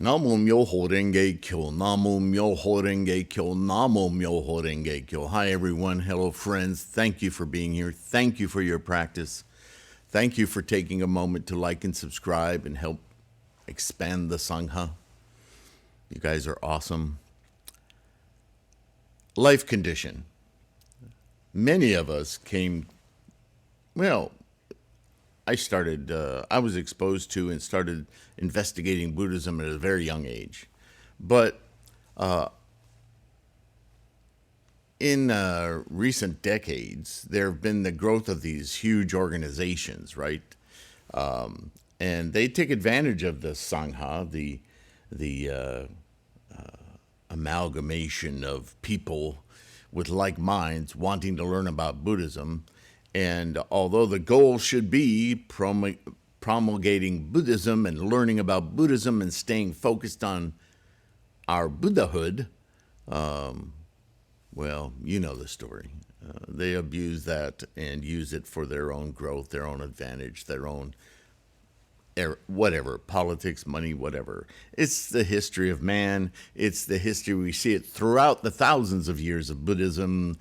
Namo Myoho Renge Kyo, Namo Myoho Renge Kyo, Namo Myoho Renge Kyo. Hi, everyone. Hello, friends. Thank you for being here. Thank you for your practice. Thank you for taking a moment to like and subscribe and help expand the Sangha. You guys are awesome. Life condition. Many of us came, well, I was exposed to and started investigating Buddhism at a very young age. But in recent decades, there have been the growth of these huge organizations, right? And they take advantage of the Sangha, the amalgamation of people with like minds wanting to learn about Buddhism. And although the goal should be promulgating Buddhism and learning about Buddhism and staying focused on our Buddhahood, well, you know the story. They abuse that and use it for their own growth, their own advantage, their own whatever, politics, money, whatever. It's the history of man. It's the history, we see it throughout the thousands of years of Buddhism.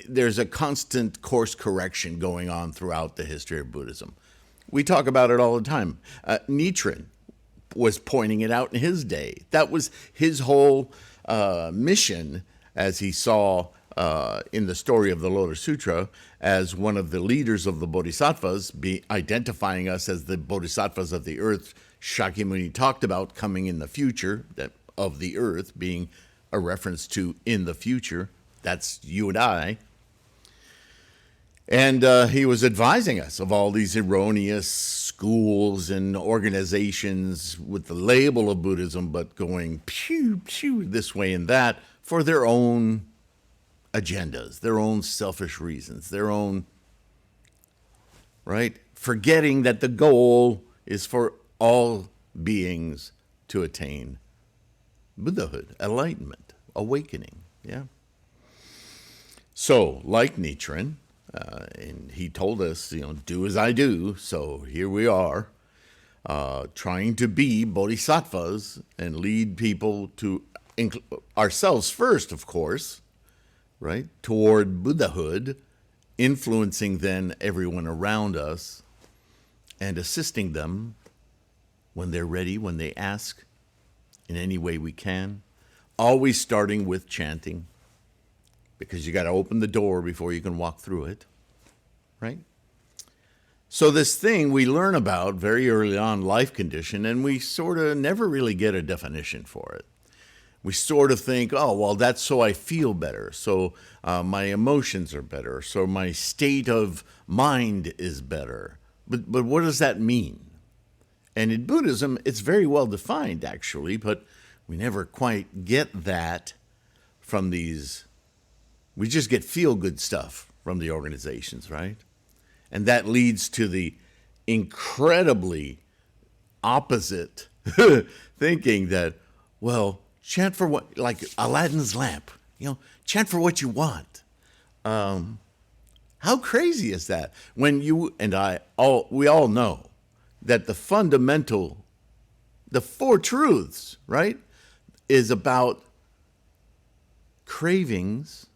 There's a constant course correction going on throughout the history of Buddhism. We talk about it all the time. Nichiren was pointing it out in his day. That was his whole mission, as he saw in the story of the Lotus Sutra, as one of the leaders of the Bodhisattvas, identifying us as the Bodhisattvas of the earth. Shakyamuni talked about coming in the future, that of the earth being a reference to in the future. That's you and I. And he was advising us of all these erroneous schools and organizations with the label of Buddhism, but going pew, pew, this way and that for their own agendas, their own selfish reasons, their own, right? Forgetting that the goal is for all beings to attain Buddhahood, enlightenment, awakening, yeah? So, like Nichiren, and he told us, do as I do. So here we are, trying to be bodhisattvas and lead people to ourselves first, of course, right, toward Buddhahood, influencing then everyone around us and assisting them when they're ready, when they ask in any way we can, always starting with chanting. Because you got to open the door before you can walk through it, right? So this thing we learn about very early on, life condition, and we sort of never really get a definition for it. We sort of think, oh, well, that's so I feel better, so my emotions are better, so my state of mind is better. But what does that mean? And in Buddhism, it's very well defined, actually, but we never quite get that from these. We just get feel-good stuff from the organizations, right? And that leads to the incredibly opposite thinking that, well, chant for what, like Aladdin's lamp, chant for what you want. How crazy is that? When you and we all know that the four truths, right, is about cravings,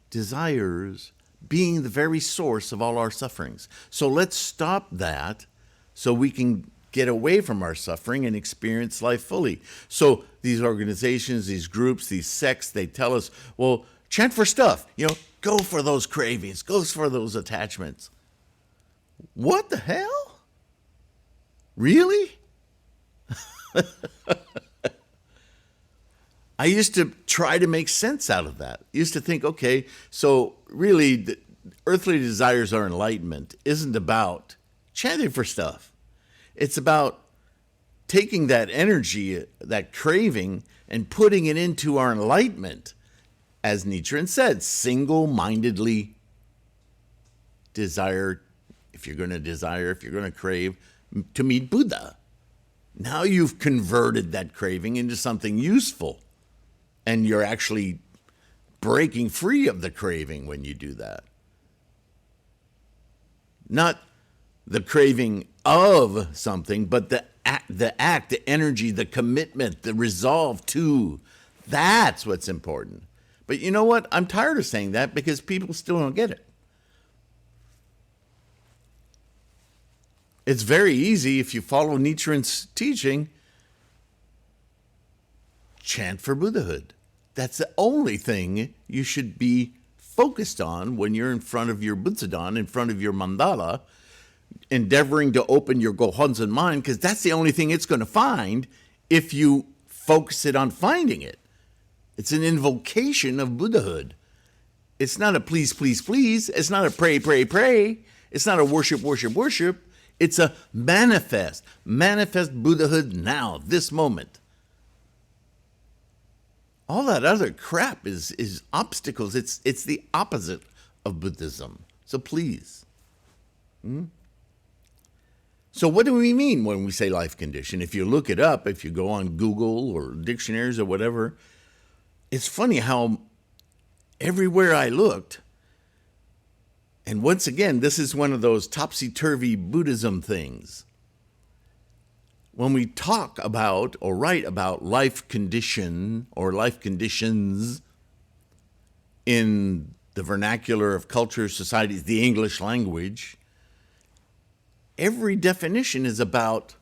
desires being the very source of all our sufferings. So let's stop that so we can get away from our suffering and experience life fully. So these organizations, these groups, these sects, they tell us, well, chant for stuff, go for those cravings, go for those attachments. What the hell? Really? I used to try to make sense out of that. I used to think, okay, so really the earthly desires or enlightenment isn't about chanting for stuff. It's about taking that energy, that craving, and putting it into our enlightenment. As Nichiren said, single-mindedly desire, if you're going to crave, to meet Buddha. Now you've converted that craving into something useful. And you're actually breaking free of the craving when you do that. Not the craving of something, but the act, the energy, the commitment, the resolve to. That's what's important. But you know what? I'm tired of saying that because people still don't get it. It's very easy if you follow Nichiren's teaching, chant for Buddhahood. That's the only thing you should be focused on when you're in front of your Butsudan, in front of your mandala, endeavoring to open your Gohonzon mind, because that's the only thing it's going to find if you focus it on finding it. It's an invocation of Buddhahood. It's not a please, please, please. It's not a pray, pray, pray. It's not a worship, worship, worship. It's a manifest Buddhahood now, this moment. All that other crap is obstacles. It's the opposite of Buddhism. So please. So what do we mean when we say life condition? If you look it up, if you go on Google or dictionaries or whatever, it's funny how everywhere I looked, and once again, this is one of those topsy-turvy Buddhism things. When we talk about or write about life condition or life conditions in the vernacular of cultures, societies, the English language, every definition is about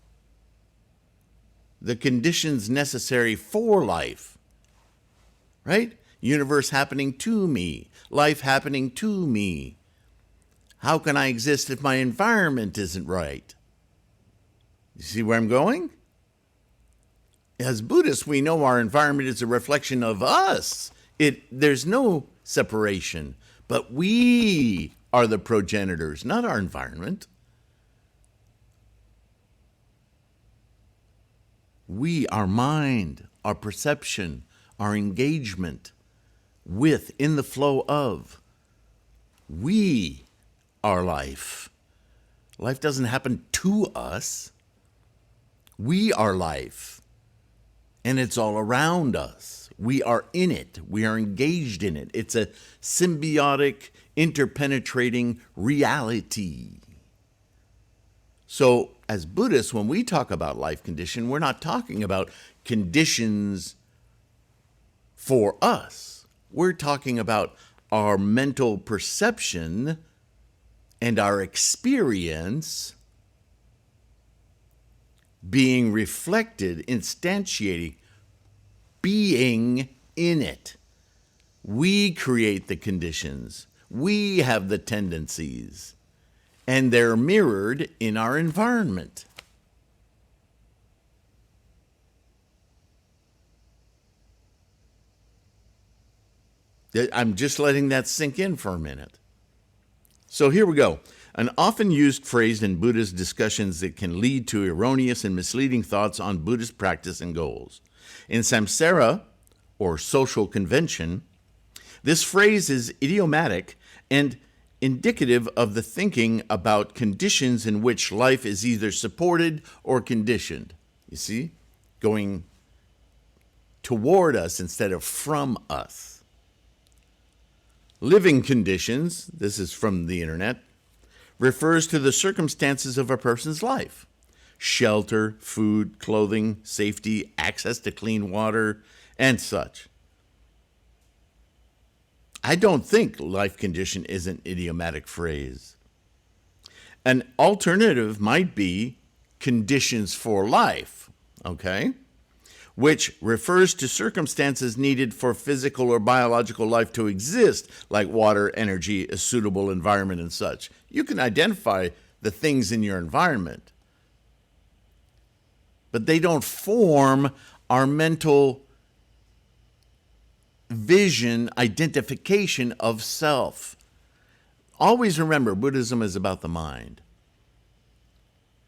the conditions necessary for life, right? Universe happening to me, life happening to me. How can I exist if my environment isn't right? You see where I'm going? As Buddhists, we know our environment is a reflection of us. There's no separation, but we are the progenitors, not our environment. We, our mind, our perception, our engagement with, in the flow of, we are life. Life doesn't happen to us. We are life, and it's all around us. We are in it. We are engaged in it. It's a symbiotic, interpenetrating reality. So, as Buddhists, when we talk about life condition, we're not talking about conditions for us. We're talking about our mental perception and our experience being reflected, instantiating, being in it. We create the conditions. We have the tendencies. And they're mirrored in our environment. I'm just letting that sink in for a minute. So here we go. An often used phrase in Buddhist discussions that can lead to erroneous and misleading thoughts on Buddhist practice and goals. In samsara, or social convention, this phrase is idiomatic and indicative of the thinking about conditions in which life is either supported or conditioned. You see? Going toward us instead of from us. Living conditions, this is from the internet, refers to the circumstances of a person's life. Shelter, food, clothing, safety, access to clean water, and such. I don't think life condition is an idiomatic phrase. An alternative might be conditions for life, okay? Which refers to circumstances needed for physical or biological life to exist, like water, energy, a suitable environment, and such. You can identify the things in your environment, but they don't form our mental vision, identification of self. Always remember, Buddhism is about the mind.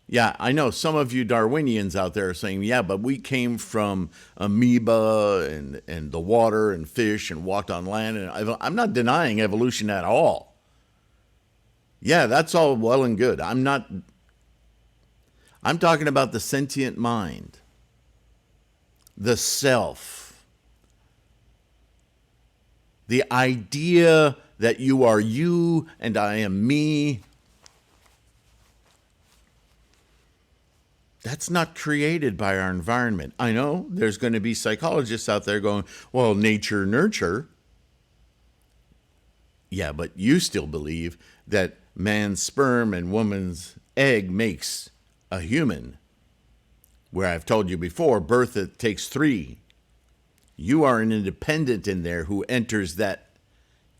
Yeah, I know some of you Darwinians out there are saying, yeah, but we came from amoeba and the water and fish and walked on land. And I'm not denying evolution at all. Yeah, that's all well and good. I'm talking about the sentient mind, the self, the idea that you are you and I am me. That's not created by our environment. I know there's going to be psychologists out there going, well, nature, nurture. Yeah, but you still believe that man's sperm and woman's egg makes a human. Where I've told you before, birth it takes 3. You are an independent in there who enters that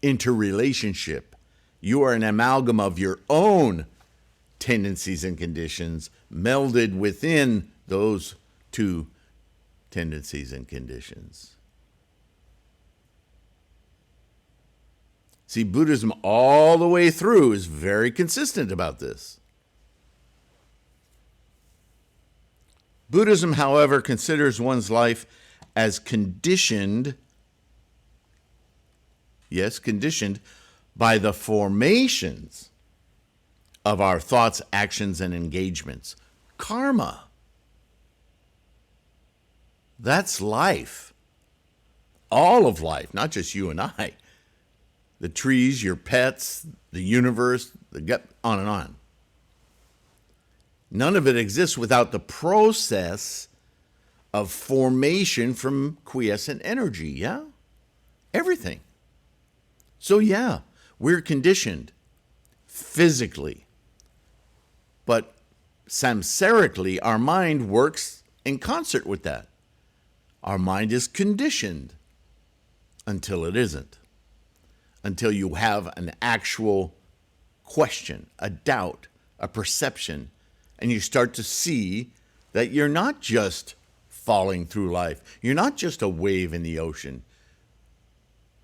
interrelationship. You are an amalgam of your own tendencies and conditions melded within those 2 tendencies and conditions. See, Buddhism all the way through is very consistent about this. Buddhism, however, considers one's life as conditioned, yes, conditioned by the formations of our thoughts, actions, and engagements. Karma. That's life. All of life, not just you and I. The trees, your pets, the universe, on and on. None of it exists without the process of formation from quiescent energy, yeah? Everything. So yeah, we're conditioned physically. But samsarically, our mind works in concert with that. Our mind is conditioned until it isn't. Until you have an actual question, a doubt, a perception, and you start to see that you're not just falling through life. You're not just a wave in the ocean.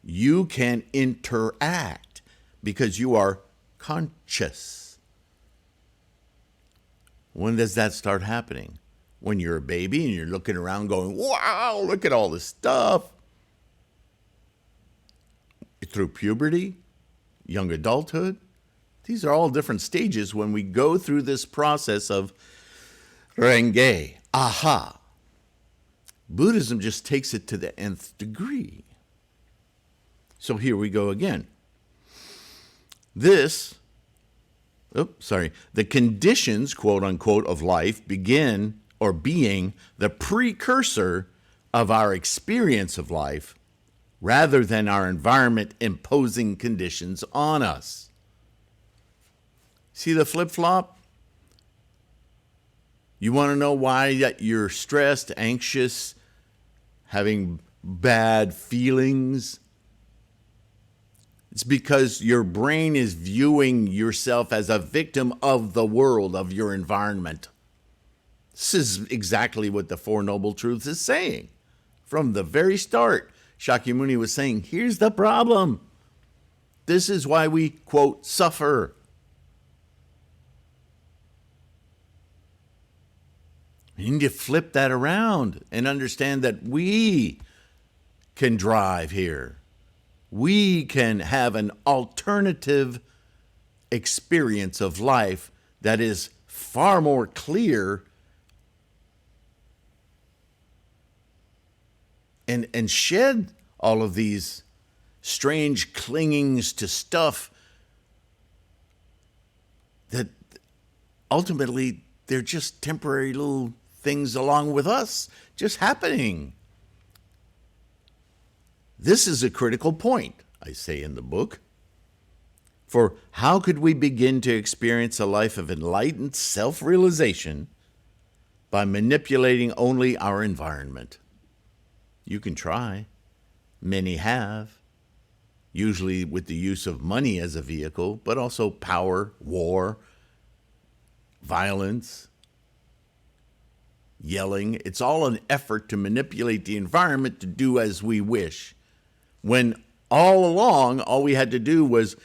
You can interact because you are conscious. When does that start happening? When you're a baby and you're looking around going, wow, look at all this stuff. Through puberty, young adulthood. These are all different stages when we go through this process of renge, aha. Buddhism just takes it to the nth degree. So here we go again. The conditions, quote unquote, of life begin or being the precursor of our experience of life rather than our environment imposing conditions on us. See the flip-flop? You want to know why you're stressed, anxious, having bad feelings? It's because your brain is viewing yourself as a victim of the world, of your environment. This is exactly what the Four Noble Truths is saying. From the very start, Shakyamuni was saying, here's the problem. This is why we, quote, suffer. You need to flip that around and understand that we can drive here. We can have an alternative experience of life that is far more clear and shed all of these strange clingings to stuff that ultimately they're just temporary little things along with us just happening. This is a critical point, I say in the book. For how could we begin to experience a life of enlightened self-realization by manipulating only our environment? You can try. Many have, usually with the use of money as a vehicle, but also power, war, violence, yelling. It's all an effort to manipulate the environment to do as we wish. When all along, all we had to do was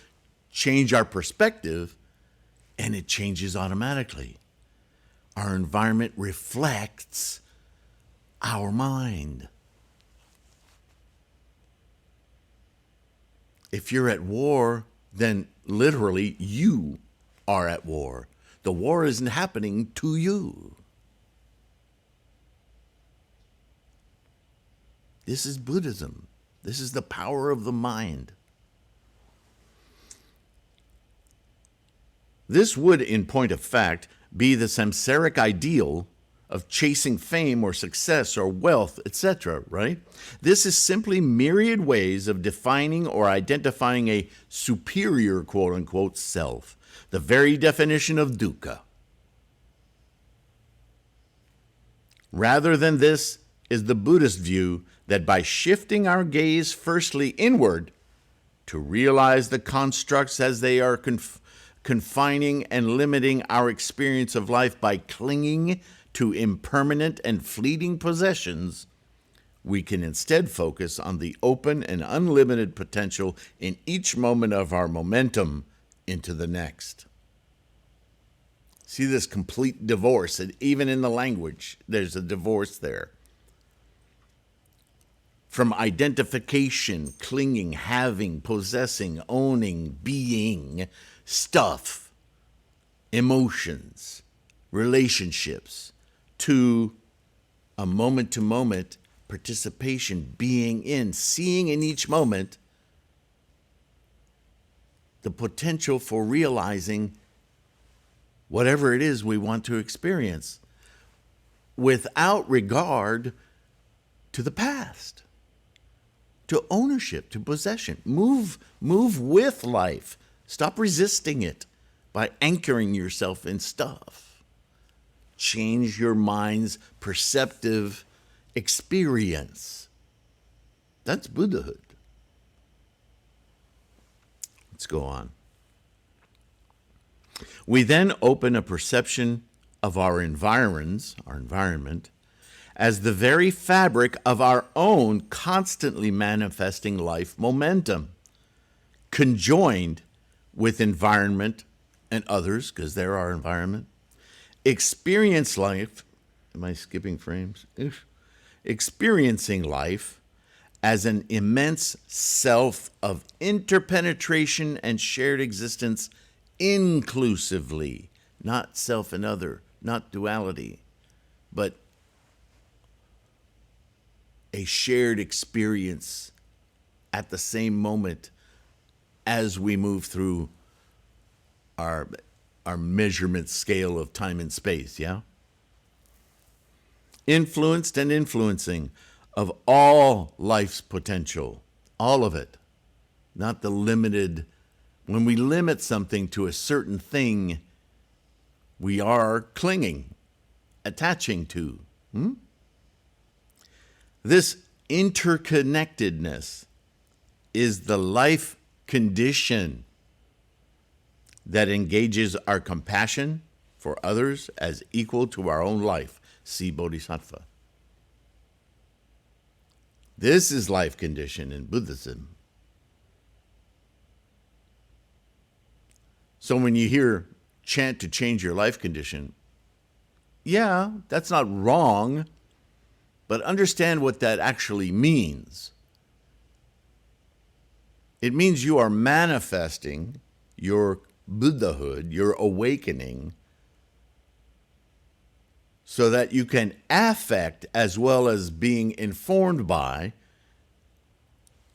change our perspective, and it changes automatically. Our environment reflects our mind. If you're at war, then literally you are at war. The war isn't happening to you. This is Buddhism. This is the power of the mind. This would, in point of fact, be the samsaric ideal of chasing fame or success or wealth, etc., right? This is simply myriad ways of defining or identifying a superior, quote unquote, self, the very definition of dukkha. Rather than this is the Buddhist view that by shifting our gaze firstly inward to realize the constructs as they are confining and limiting our experience of life by clinging to impermanent and fleeting possessions, we can instead focus on the open and unlimited potential in each moment of our momentum into the next. See this complete divorce, and even in the language, there's a divorce there. From identification, clinging, having, possessing, owning, being, stuff, emotions, relationships, to a moment-to-moment participation, being in, seeing in each moment the potential for realizing whatever it is we want to experience without regard to the past, to ownership, to possession. Move with life. Stop resisting it by anchoring yourself in stuff. Change your mind's perceptive experience. That's Buddhahood. Let's go on. We then open a perception of our environment, as the very fabric of our own constantly manifesting life momentum, conjoined with environment and others, because they're our environment. Experience life, am I skipping frames? Experiencing life as an immense self of interpenetration and shared existence inclusively, not self and other, not duality, but a shared experience at the same moment as we move through our measurement scale of time and space, yeah? Influenced and influencing of all life's potential, all of it, not the limited. When we limit something to a certain thing, we are clinging, attaching to. This interconnectedness is the life condition that engages our compassion for others as equal to our own life. See Bodhisattva. This is life condition in Buddhism. So when you hear chant to change your life condition, yeah, that's not wrong, but understand what that actually means. It means you are manifesting your Buddhahood, your awakening, so that you can affect as well as being informed by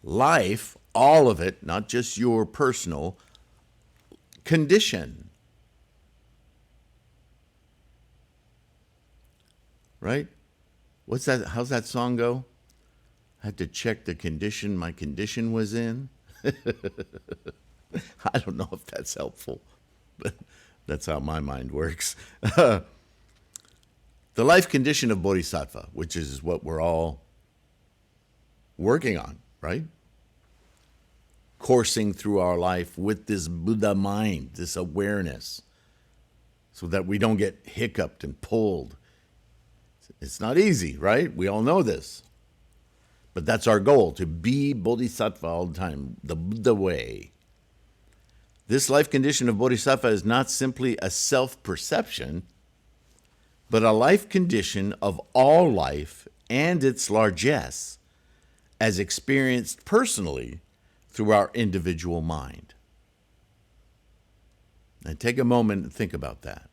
life, all of it, not just your personal condition. Right? What's that? How's that song go? I had to check the condition my condition was in. I don't know if that's helpful, but that's how my mind works. The life condition of Bodhisattva, which is what we're all working on, right? Coursing through our life with this Buddha mind, this awareness, so that we don't get hiccuped and pulled. It's not easy, right? We all know this. But that's our goal, to be Bodhisattva all the time, the Buddha way. This life condition of Bodhisattva is not simply a self-perception, but a life condition of all life and its largesse, as experienced personally through our individual mind. Now take a moment and think about that.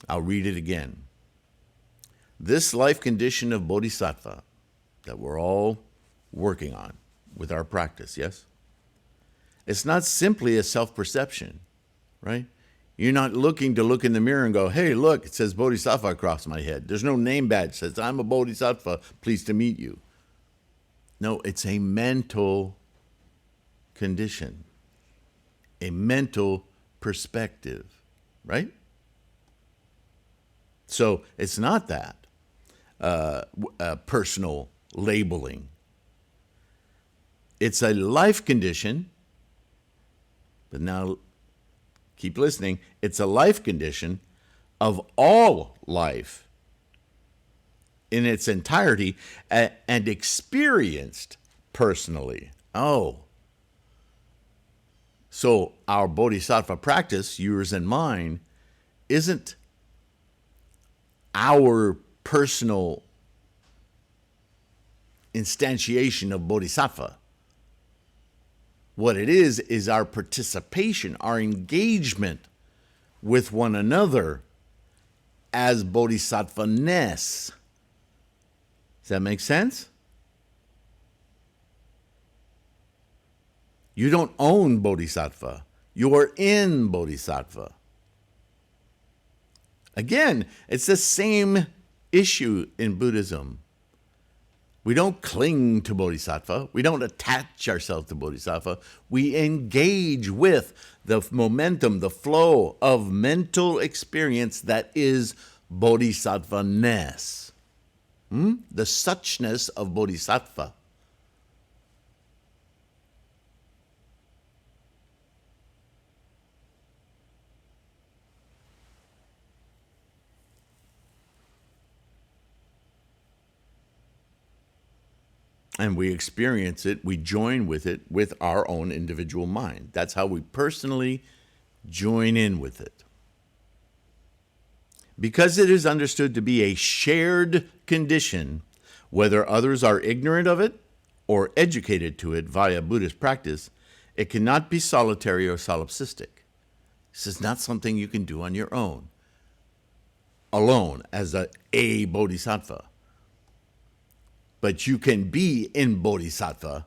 I'll read it again. This life condition of Bodhisattva that we're all working on with our practice, yes? It's not simply a self-perception, right? You're not looking to look in the mirror and go, hey, look, it says Bodhisattva across my head. There's no name badge that says, I'm a Bodhisattva, pleased to meet you. No, it's a mental condition, a mental perspective, right? So it's not that personal labeling. It's a life condition, but now keep listening. It's a life condition of all life in its entirety and experienced personally. Oh. So our bodhisattva practice, yours and mine, isn't our personal instantiation of bodhisattva. What it is our participation, our engagement with one another as bodhisattvaness. Does that make sense? You don't own bodhisattva. You're in bodhisattva. Again, it's the same issue in Buddhism. We don't cling to bodhisattva. We don't attach ourselves to bodhisattva. We engage with the momentum, the flow of mental experience that is bodhisattvaness. The suchness of bodhisattva. And we experience it, we join with it with our own individual mind. That's how we personally join in with it. Because it is understood to be a shared condition, whether others are ignorant of it or educated to it via Buddhist practice, it cannot be solitary or solipsistic. This is not something you can do on your own, alone as a bodhisattva. But you can be in bodhisattva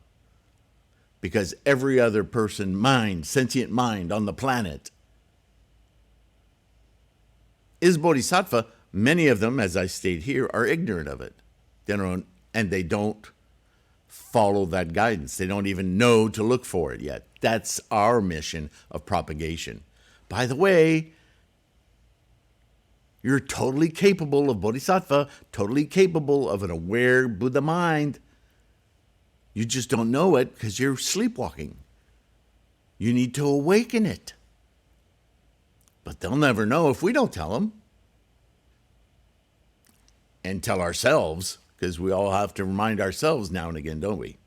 because every other person, mind, sentient mind on the planet is bodhisattva. Many of them, as I state here, are ignorant of it. And they don't follow that guidance. They don't even know to look for it yet. That's our mission of propagation. By the way, you're totally capable of bodhisattva, totally capable of an aware Buddha mind. You just don't know it because you're sleepwalking. You need to awaken it. But they'll never know if we don't tell them. And tell ourselves, because we all have to remind ourselves now and again, don't we?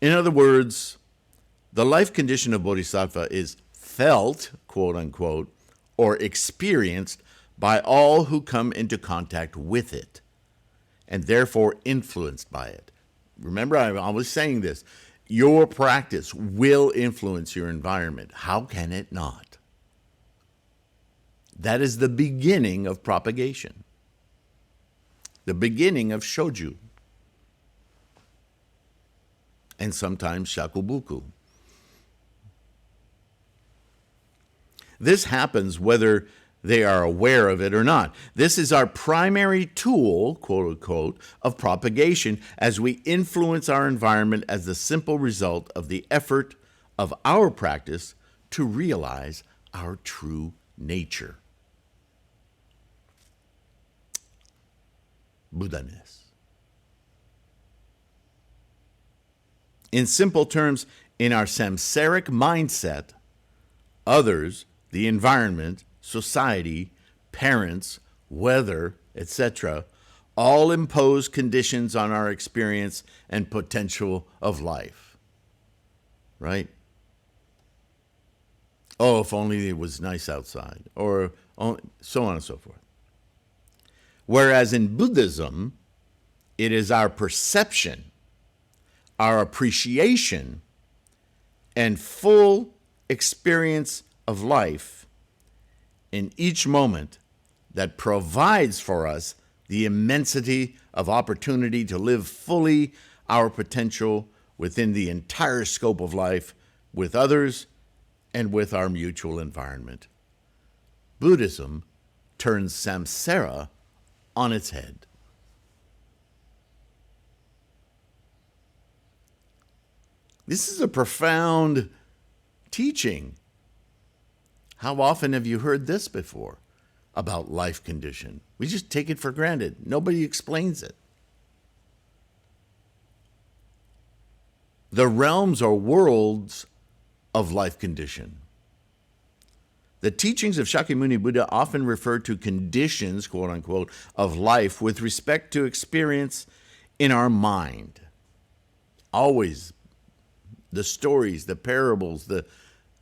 In other words, the life condition of bodhisattva is felt, quote unquote, or experienced by all who come into contact with it, and therefore influenced by it. Remember, I'm always saying this. Your practice will influence your environment. How can it not? That is the beginning of propagation, the beginning of shoju, and sometimes shakubuku. This happens whether they are aware of it or not. This is our primary tool, quote unquote, of propagation as we influence our environment as the simple result of the effort of our practice to realize our true nature. Buddhaness. In simple terms, in our samsaric mindset, others, the environment, society, parents, weather, etc., all impose conditions on our experience and potential of life. Right? Oh, if only it was nice outside, or so on and so forth. Whereas in Buddhism, it is our perception, our appreciation, and full experience of life in each moment that provides for us the immensity of opportunity to live fully our potential within the entire scope of life with others and with our mutual environment. Buddhism turns samsara on its head. This is a profound teaching. How often have you heard this before about life condition? We just take it for granted. Nobody explains it. The realms or worlds of life condition. The teachings of Shakyamuni Buddha often refer to conditions, quote unquote, of life with respect to experience in our mind. Always the stories, the parables,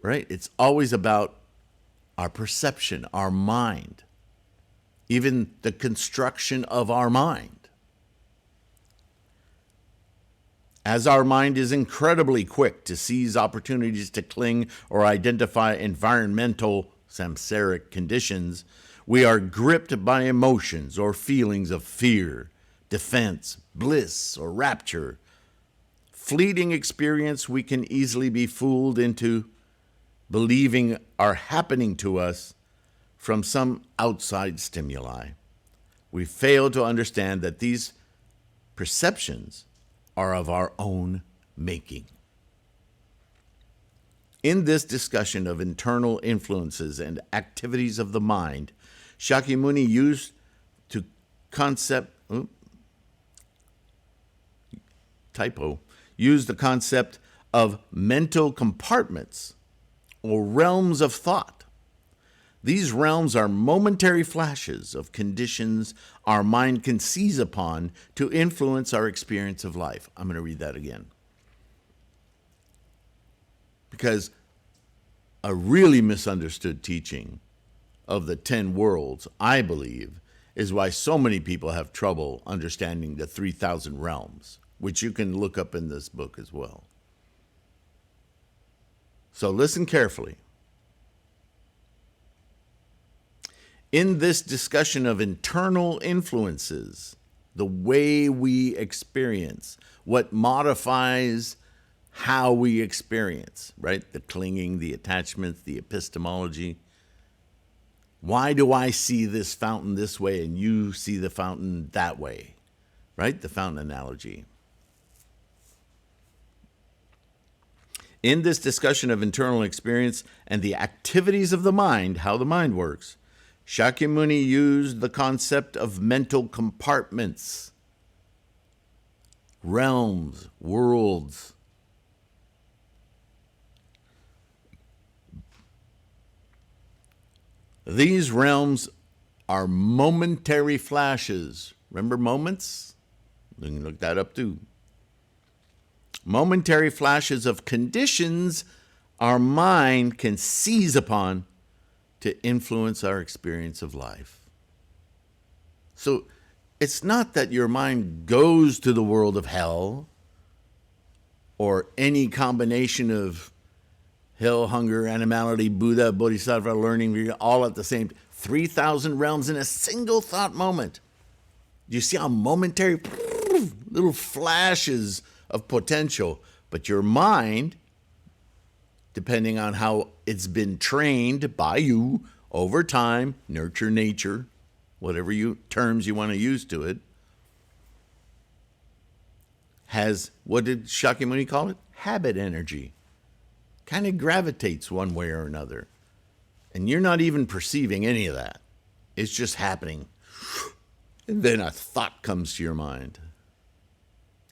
right? It's always about our perception, our mind, even the construction of our mind. As our mind is incredibly quick to seize opportunities to cling or identify environmental samsaric conditions, we are gripped by emotions or feelings of fear, defense, bliss, or rapture. Fleeting experience we can easily be fooled into believing are happening to us from some outside stimuli. We fail to understand that these perceptions are of our own making. In this discussion of internal influences and activities of the mind, Shakyamuni used the concept of mental compartments or realms of thought. These realms are momentary flashes of conditions our mind can seize upon to influence our experience of life. I'm going to read that again. Because a really misunderstood teaching of the 10 worlds, I believe, is why so many people have trouble understanding the 3,000 realms, which you can look up in this book as well. So listen carefully. In this discussion of internal influences, the way we experience, what modifies how we experience, right? The clinging, the attachments, the epistemology. Why do I see this fountain this way and you see the fountain that way, right? The fountain analogy. In this discussion of internal experience and the activities of the mind, how the mind works, Shakyamuni used the concept of mental compartments, realms, worlds. These realms are momentary flashes. Remember moments? You can look that up too. Momentary flashes of conditions our mind can seize upon to influence our experience of life. So it's not that your mind goes to the world of hell or any combination of hell, hunger, animality, Buddha, Bodhisattva, learning, all at the same 3,000 realms in a single thought moment. Do you see how momentary little flashes of potential? But your mind, depending on how it's been trained by you over time, nurture, nature, whatever terms you want to use to it, has, what did Shakyamuni call it? Habit energy. Kind of gravitates one way or another. And you're not even perceiving any of that. It's just happening. And then a thought comes to your mind.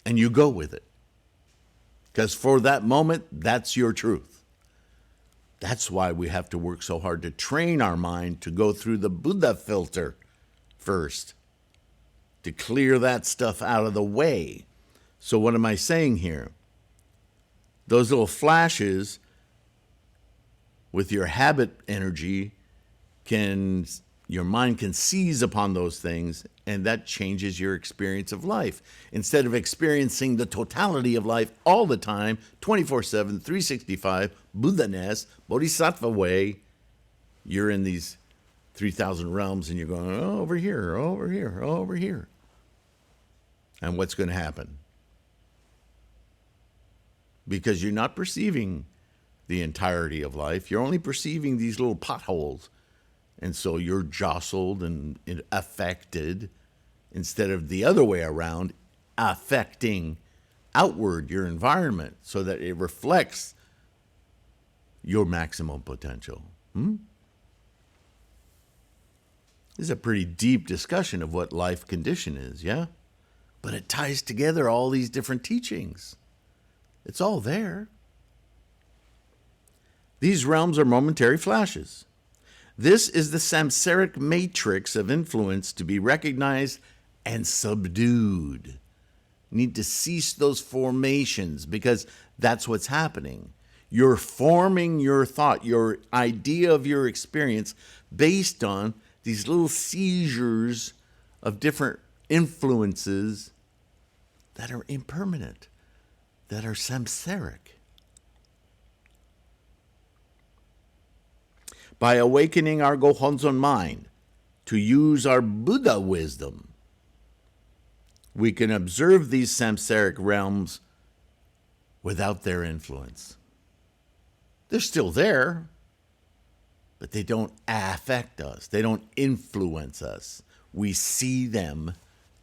And you go with it. Because for that moment, that's your truth. That's why we have to work so hard to train our mind to go through the Buddha filter first, to clear that stuff out of the way. So what am I saying here? Those little flashes with your habit energy, your mind can seize upon those things, and that changes your experience of life. Instead of experiencing the totality of life all the time, 24/7, 365, Buddhaness, Bodhisattva way, you're in these 3,000 realms and you're going, oh, over here, over here, over here. And what's going to happen? Because you're not perceiving the entirety of life. You're only perceiving these little potholes. And so you're jostled and affected instead of the other way around, affecting outward your environment so that it reflects your maximum potential. This is a pretty deep discussion of what life condition is, yeah? But it ties together all these different teachings. It's all there. These realms are momentary flashes. This is the samsaric matrix of influence to be recognized and subdued. You need to cease those formations because that's what's happening. You're forming your thought, your idea of your experience based on these little seizures of different influences that are impermanent, that are samsaric. By awakening our Gohonzon mind to use our Buddha wisdom, we can observe these samsaric realms without their influence. They're still there, but they don't affect us. They don't influence us. We see them,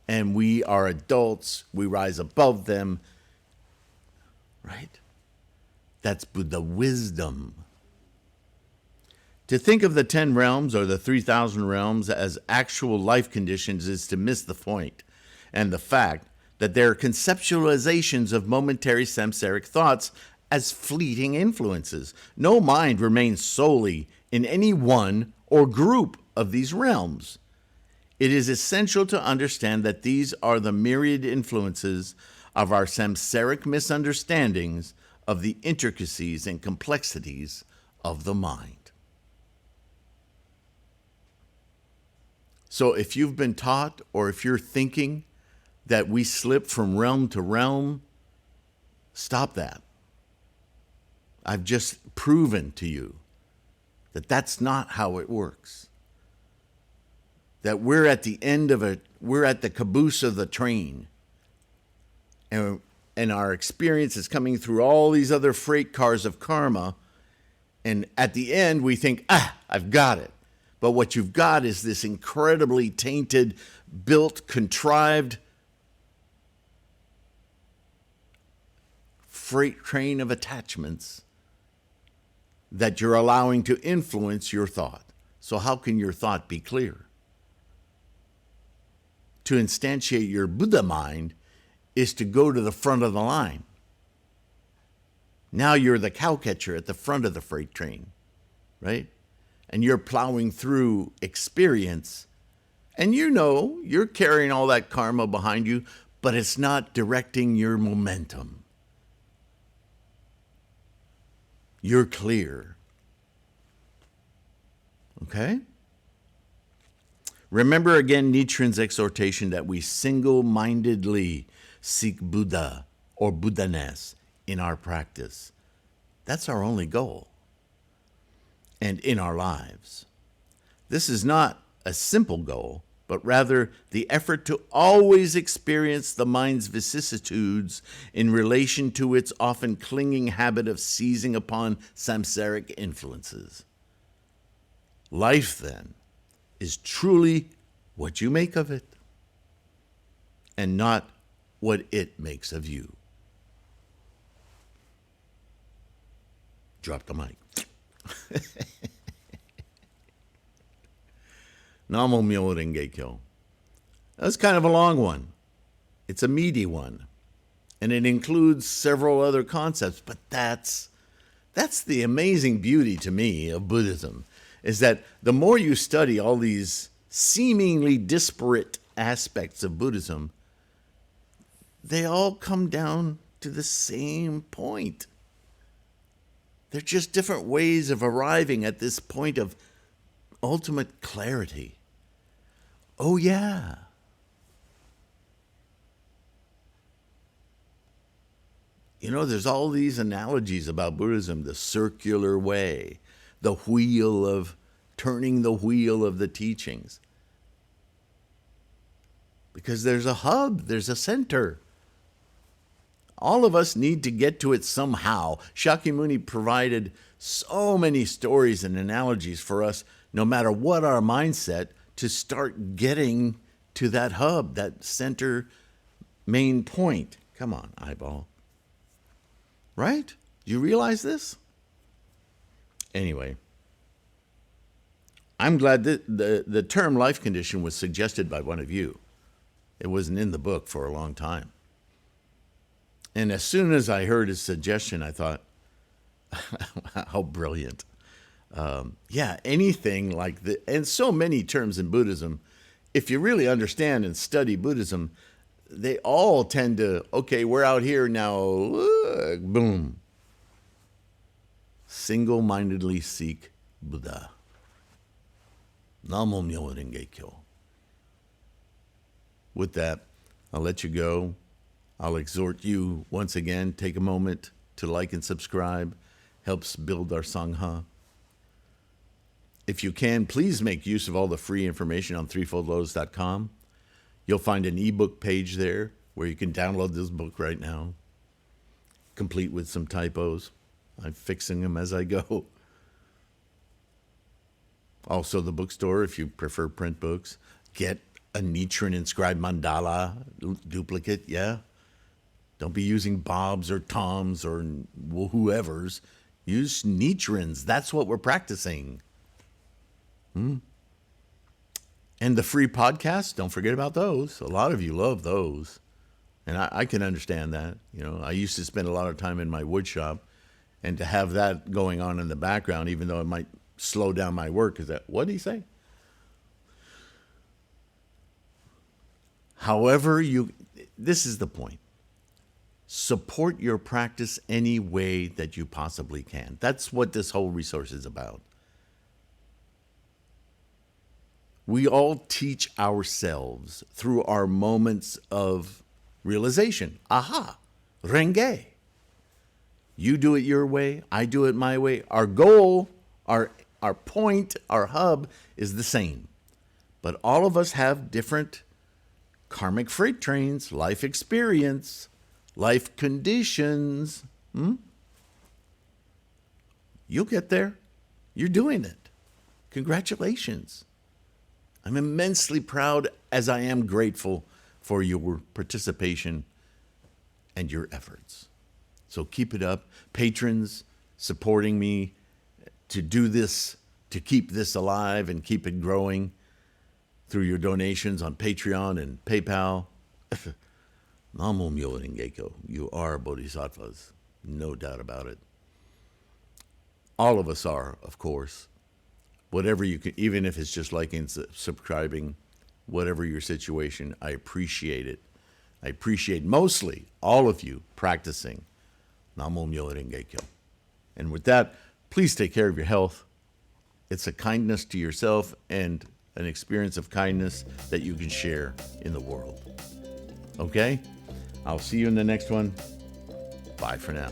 and we are adults. We rise above them, right? That's Buddha wisdom. To think of the 10 realms or the 3,000 realms as actual life conditions is to miss the point, and the fact that they are conceptualizations of momentary samsaric thoughts as fleeting influences. No mind remains solely in any one or group of these realms. It is essential to understand that these are the myriad influences of our samsaric misunderstandings of the intricacies and complexities of the mind. So if you've been taught, or if you're thinking that we slip from realm to realm, stop that. I've just proven to you that that's not how it works. That we're at the end of we're at the caboose of the train, and our experience is coming through all these other freight cars of karma, and at the end we think, I've got it. But what you've got is this incredibly tainted, built, contrived freight train of attachments that you're allowing to influence your thought. So how can your thought be clear? To instantiate your Buddha mind is to go to the front of the line. Now you're the cowcatcher at the front of the freight train, right? And you're plowing through experience, and you know you're carrying all that karma behind you, but it's not directing your momentum. You're clear. Okay? Remember again Nichiren's exhortation that we single-mindedly seek Buddha or Buddhaness in our practice. That's our only goal. And in our lives. This is not a simple goal, but rather the effort to always experience the mind's vicissitudes in relation to its often clinging habit of seizing upon samsaric influences. Life, then, is truly what you make of it, and not what it makes of you. Drop the mic. Namo Myo Renge Kyo. That's kind of a long one. It's a meaty one. And it includes several other concepts, but that's the amazing beauty to me of Buddhism, is that the more you study all these seemingly disparate aspects of Buddhism, they all come down to the same point. They're just different ways of arriving at this point of ultimate clarity. Oh, yeah. You know, there's all these analogies about Buddhism, the circular way, the wheel of turning the wheel of the teachings. Because there's a hub, there's a center. All of us need to get to it somehow. Shakyamuni provided so many stories and analogies for us, no matter what our mindset, to start getting to that hub, that center main point. Come on, eyeball. Right? Do you realize this? Anyway, I'm glad that the term life condition was suggested by one of you. It wasn't in the book for a long time. And as soon as I heard his suggestion, I thought, how brilliant. Yeah, anything like that. And so many terms in Buddhism, if you really understand and study Buddhism, they all tend to, okay, we're out here now, boom. Single-mindedly seek Buddha. Namo Myoho Renge Kyo. With that, I'll let you go. I'll exhort you once again, take a moment to like and subscribe. Helps build our Sangha. If you can, please make use of all the free information on threefoldlotus.com. You'll find an ebook page there where you can download this book right now, complete with some typos. I'm fixing them as I go. Also, the bookstore, if you prefer print books. Get a Nichiren inscribed mandala duplicate, yeah? Don't be using Bob's or Tom's or whoever's. Use Nichiren's. That's what we're practicing. And the free podcasts, don't forget about those. A lot of you love those. And I can understand that. You know, I used to spend a lot of time in my wood shop, and to have that going on in the background, even though it might slow down my work, is that, what did he say? However, this is the point. Support your practice any way that you possibly can. That's what this whole resource is about. We all teach ourselves through our moments of realization. Aha, Renge. You do it your way, I do it my way. Our goal, our point, our hub is the same. But all of us have different karmic freight trains, life experience, life conditions. You'll get there. You're doing it. Congratulations. I'm immensely proud, as I am grateful for your participation and your efforts. So keep it up. Patrons supporting me to do this, to keep this alive and keep it growing through your donations on Patreon and PayPal. Namo Myoho Renge Kyo. You are bodhisattvas, no doubt about it. All of us are, of course. Whatever you can, even if it's just liking, subscribing, whatever your situation, I appreciate it. I appreciate mostly all of you practicing Namo Myoho Renge Kyo. And with that, please take care of your health. It's a kindness to yourself and an experience of kindness that you can share in the world. Okay? I'll see you in the next one. Bye for now.